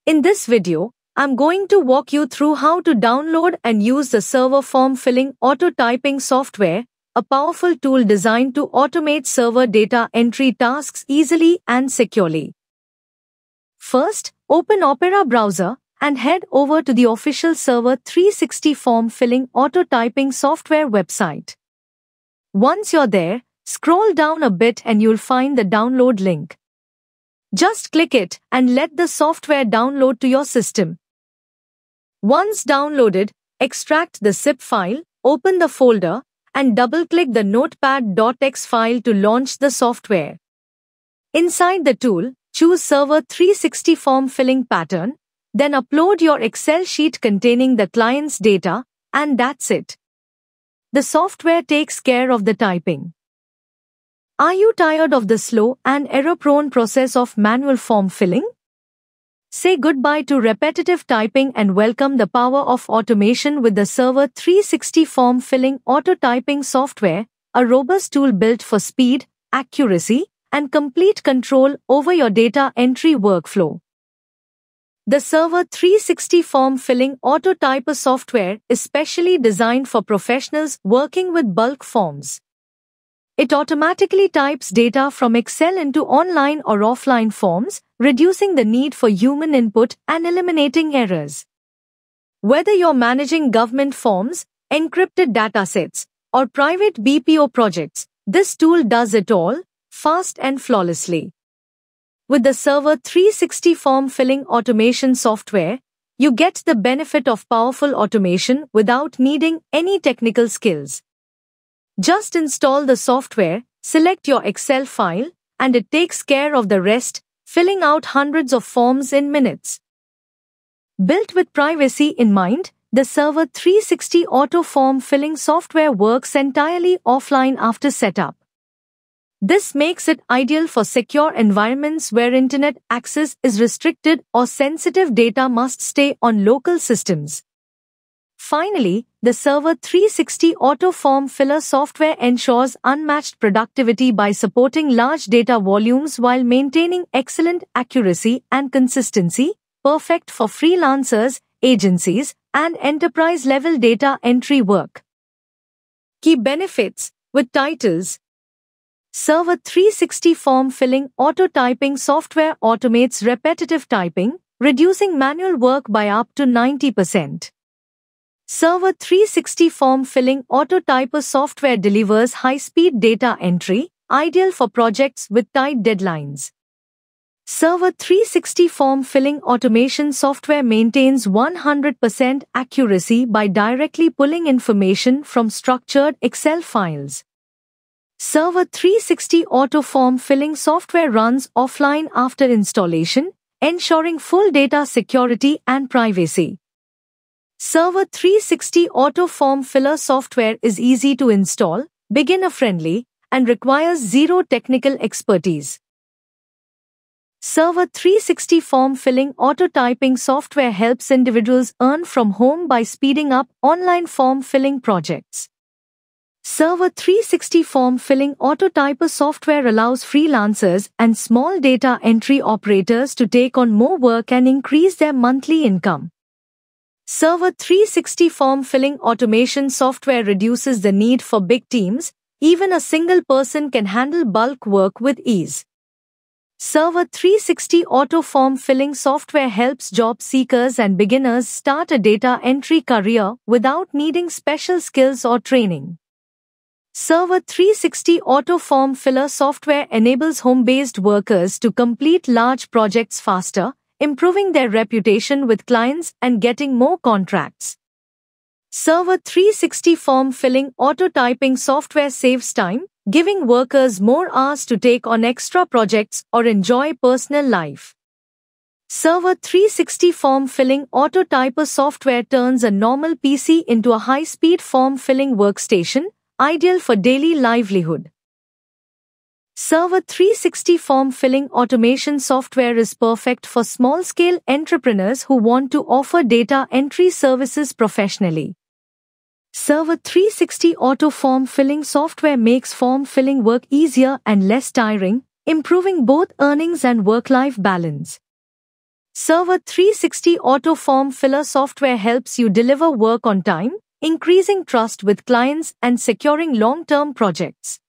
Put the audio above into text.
In this video, I'm going to walk you through how to download and use the server form filling auto-typing software, a powerful tool designed to automate server data entry tasks easily and securely. First, open Opera browser and head over to the official Server 360 form filling auto-typing software website. Once you're there, scroll down a bit and you'll find the download link. Just click it and let the software download to your system. Once downloaded, extract the zip file, open the folder, and double-click the notepad.txt file to launch the software. Inside the tool, choose Server 360 form filling pattern, then upload your Excel sheet containing the client's data, and that's it. The software takes care of the typing. Are you tired of the slow and error-prone process of manual form filling? Say goodbye to repetitive typing and welcome the power of automation with the Server 360 form filling auto-typing software, a robust tool built for speed, accuracy, and complete control over your data entry workflow. The Server 360 form filling auto-typer software is specially designed for professionals working with bulk forms. It automatically types data from Excel into online or offline forms, reducing the need for human input and eliminating errors. Whether you're managing government forms, encrypted datasets, or private BPO projects, this tool does it all, fast and flawlessly. With the Server 360 form filling automation software, you get the benefit of powerful automation without needing any technical skills. Just install the software, select your Excel file, and it takes care of the rest, filling out hundreds of forms in minutes. Built with privacy in mind, the Server 360 auto form filling software works entirely offline after setup. This makes it ideal for secure environments where internet access is restricted or sensitive data must stay on local systems. Finally, the Server 360 Auto Form Filler software ensures unmatched productivity by supporting large data volumes while maintaining excellent accuracy and consistency, perfect for freelancers, agencies, and enterprise-level data entry work. Key benefits with titles. Server 360 form filling auto-typing software automates repetitive typing, reducing manual work by up to 90%. Server 360 form filling auto-typer software delivers high-speed data entry, ideal for projects with tight deadlines. Server 360 form filling automation software maintains 100% accuracy by directly pulling information from structured Excel files. Server 360 auto form filling software runs offline after installation, ensuring full data security and privacy. Server 360 Auto Form Filler software is easy to install, beginner-friendly, and requires zero technical expertise. Server 360 Form Filling Auto-Typing software helps individuals earn from home by speeding up online form filling projects. Server 360 Form Filling Auto-Typer software allows freelancers and small data entry operators to take on more work and increase their monthly income. Server 360 form filling automation software reduces the need for big teams. Even a single person can handle bulk work with ease. Server 360 auto form filling software helps job seekers and beginners start a data entry career without needing special skills or training. Server 360 auto form filler software enables home-based workers to complete large projects faster, improving their reputation with clients and getting more contracts. Server 360 form filling auto-typing software saves time, giving workers more hours to take on extra projects or enjoy personal life. Server 360 form filling auto-typer software turns a normal PC into a high-speed form filling workstation, ideal for daily livelihood. Server 360 form filling automation software is perfect for small-scale entrepreneurs who want to offer data entry services professionally. Server 360 auto form filling software makes form filling work easier and less tiring, improving both earnings and work-life balance. Server 360 Auto Form Filler software helps you deliver work on time, increasing trust with clients and securing long-term projects.